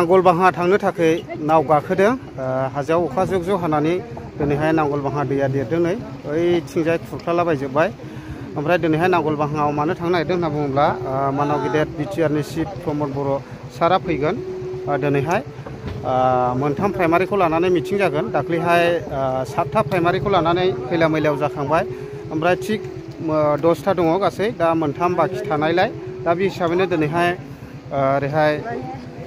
नांगलबाहा थांनो थाखाय नाव गाखोदों हाजोआव अखा जुग जुग हानानै दिनैहाय नांगलबाहा दैया देरदों नै ओइथिंजाय खुरख्लालाबायजोब्बाय ओमफ्राय दिनैहाय नांगलबाहायाव मानो थांनो नागिरदों होनना बुङोब्ला मानाव गेदेर बिटिआरनि चिफ प्रमद बर' सारा फैगोन दिनैहाय मोनथाम प्राइमारिखौ लानानै मिटिं जागोन दाख्लैहाय 7था प्राइमारिखौ लानानै खैला मैलायाव जाखांबाय ओमफ्राय थिग 10था दङ गासै दा मोनथाम बाखि थानायलाय दा बे हिसाबैनो दिनैहाय ओरैहाय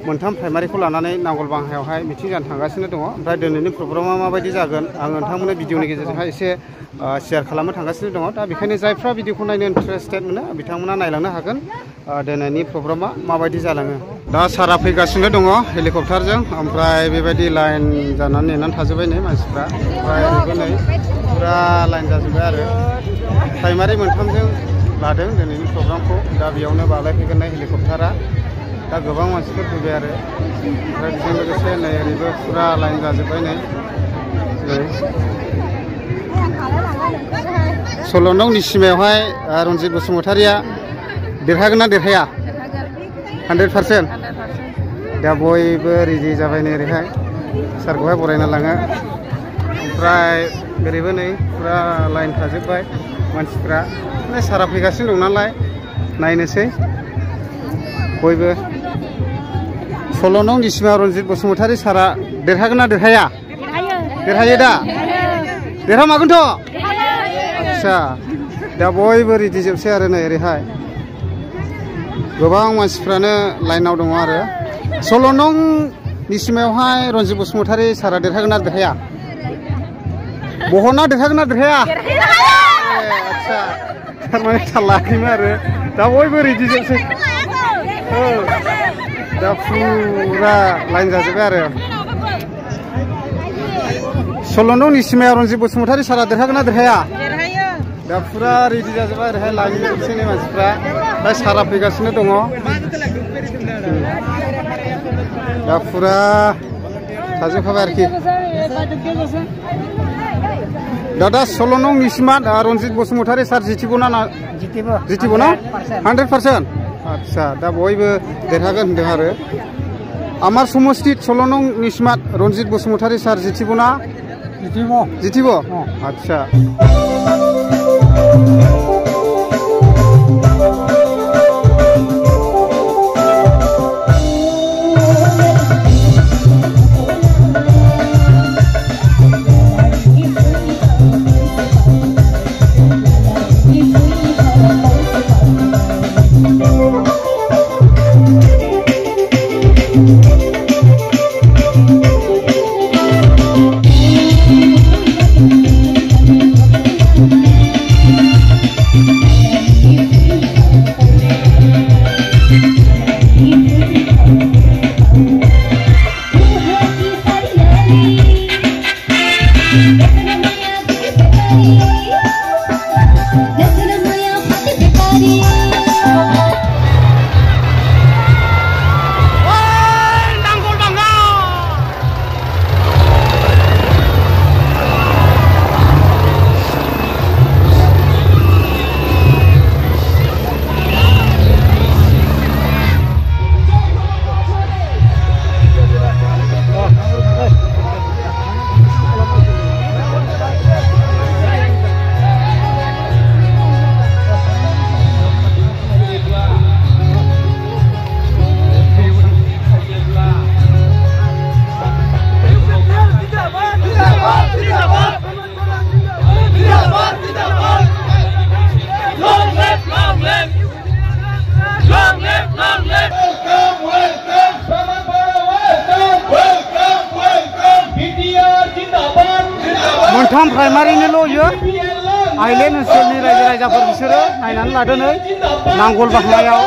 मोनथाम प्राइमारिखौ लानानै नांगलबाहायावहाय मिटिं जानो थांगासिनो दङ ओमफ्राय दिनैनि प्रग्रामा माबायदि जागोन आं नोंथांमोननो भिडिअनि गेजेरजोंहाय एसे शेयार खालामनो थांगासिनो दङ दा बेखायनो जायफ्रा भिडिअखौ नायनो इन्टारेस्टेड मोनो बिथांमोना नायलांनो हागोन दिनैनि प्रग्रामा माबायदि जालाङो दा सारा फैगासिनो दङ हेलिकप्टारजों ओमफ्राय बेबायदि लाइन जानानै नेनानै थाजोब्बाय नै मानसिफ्रा ओमफ्राय ओरैबो नै पुरा लाइन जाजोब्बाय आरो प्राइमारि मोनथामजों लादों दिनैनि प्रग्रामखौ दा बेयावनो बालायफैगोन नै हेलिकप्टारा दा गोबां मानसिफोर फैबाय आरो ओमफ्राय बेजों लोगोसे नै ओरैबो पुरा लाइन जाजोब्बाय नै 16 नंनि सिमायावहाय रनजित बसुमतारिया देरहागोन ना देरहाया 100% दा बयबो रेडि जाबाय नै ओरैहाय सारखौहाय बरायना लाङो ओमफ्राय ओरैबो नै पुरा लाइन थाजोब्बाय मानसिफ्रा सारा फैगासिनो दं नालाय नायनोसै बयबो 16 नंनि सिमायाव रनजित बसुमतारि सारा देरहागोन ना देरहाया देरहायो दा देरहामागोनथ' आच्छा दा बयबो रेडि जोबसै आरो नै ओरैहाय गोबां मानसिफ्रानो लाइनाव दङ आरो 16 नंनि सिमायावहाय रनजित बसुमतारि सारा देरहागोन ना देरहाया बहना देरहागोन ना देरहाया आच्छा थारमाने थाल लायाखैमोन आरो दा बयबो रेडि जोबसै दा पुरा लाइन जाजोब्बाय आरो 16 नंनि सिमायाव रनजित बसुमतारि सारा देरहागोन ना देरहाया दा पुरा रेडि जाजोब्बाय ओरैहाय लाइन जोबसै नै मानसिफ्रा दा सारा फैगासिनो दङ दा पुरा थाजोबखाबाय आरोखि दादा 16 नंनि सिमा रनजित बसुमतारि सार जितिबना जितिब ना 100% आच्छा दा बयबो देरहागोन होनदों आरो आमार समस्थित 16 नंनि सिमा रनजित बसुमतारि सार जितिबना जितिब आच्छा मोनथाम प्राइमारिनिल' इयो आइलेण्ड ओनसोलनि रायजो राजाफोर बिसोरो नायनानै लादों नै नांगलबाहायाव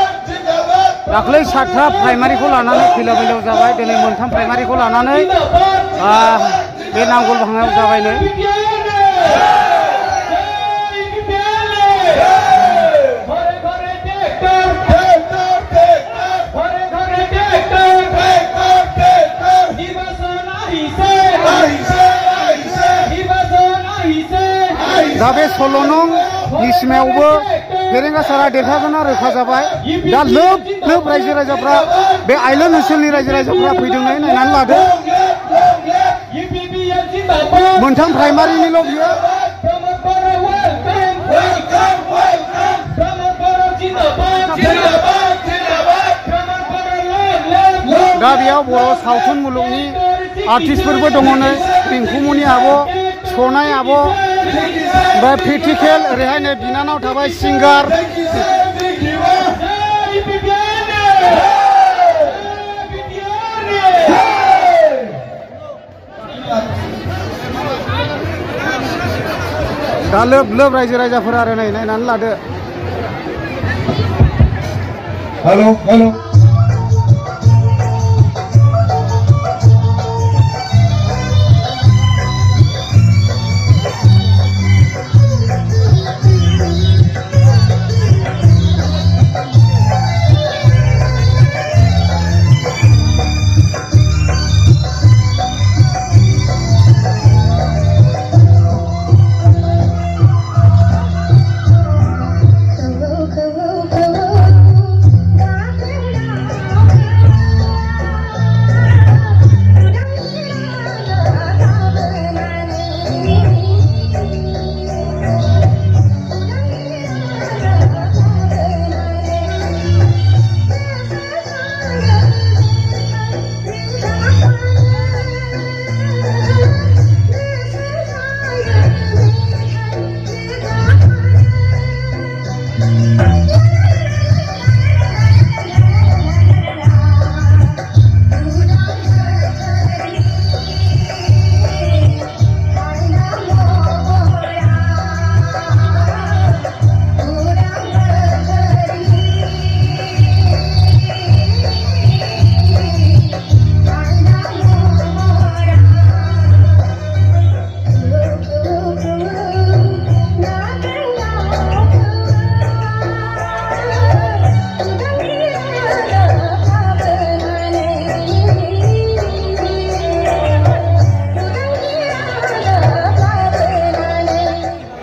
दाख्लै 7था प्राइमारिखौ लानानै खैला मैलायाव जाबाय दिनै मोनथाम प्राइमारिखौ लानानै बे नांगलबाहायाव जाबाय नै दा बे 16 नंनि सिमायावबो फेरेंगा सारा देरहागोन रोखा जाबाय दा लोब लोब रायजो राजाफ्रा बे आइलेन्ड ओनसोलनि रायजो राजाफ्रा फैदोंनो नायनानै लादो मोनथाम प्राइमारिनिल' बियो दा बेयाव बर' सावथुन मुलुगनि आर्टिस्टफोरबो दङनो रिंकुमनि आब' सनाय आब' ओमफ्राय प्रेक्टिकेल ओरैहाय नै बिनानाव थाबाय सिंगार दा लोब लोब रायजो राजाफोरा आरो नै नायनानै लादो हेलो हेलो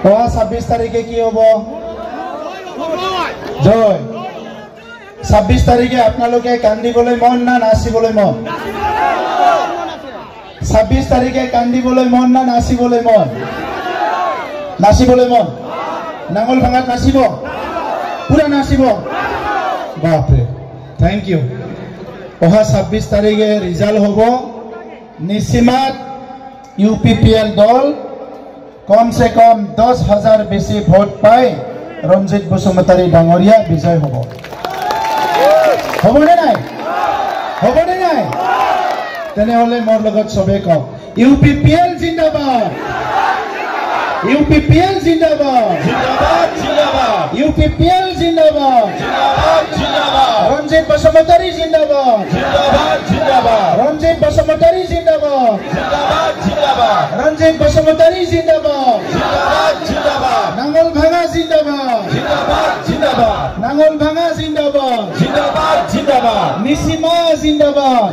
অহা 26 তারিখে কি হবো জয় 26 তারিখে আপনালোকে কান্দিবলৈ মন না নাচিবলৈ মন 26 তারিখে কান্দিবলৈ মন না নাচিবলৈ মন নাচিবলৈ মন নাঙল ভাঙাত নাচিব পুরা নাচিব বাপরে থ্যাংক ইউ অহা 26 তারিখে রিজাল্ট হবো নিসিমাত ইউপিপিএল দল कम से कम 10,000 बेसि भोट पाई रंजित बसुमतारी डांगरिया विजय हब हबने नाई तेनेहले मोर लगत सबे कम यूपीपीएल जिंदाबाद यूपीपीएल जिंदाबाद यूपीपीएल जिंदाबाद रंजित बसुमतारी जिंदाबाद रंजित बसुमतारी जिंदाबाद रंजित बसुमतारी जिंदाबाद नांगल भांगा जिंदाबाद नांगल भांगा जिंदाबाद निसिमा जिंदाबाद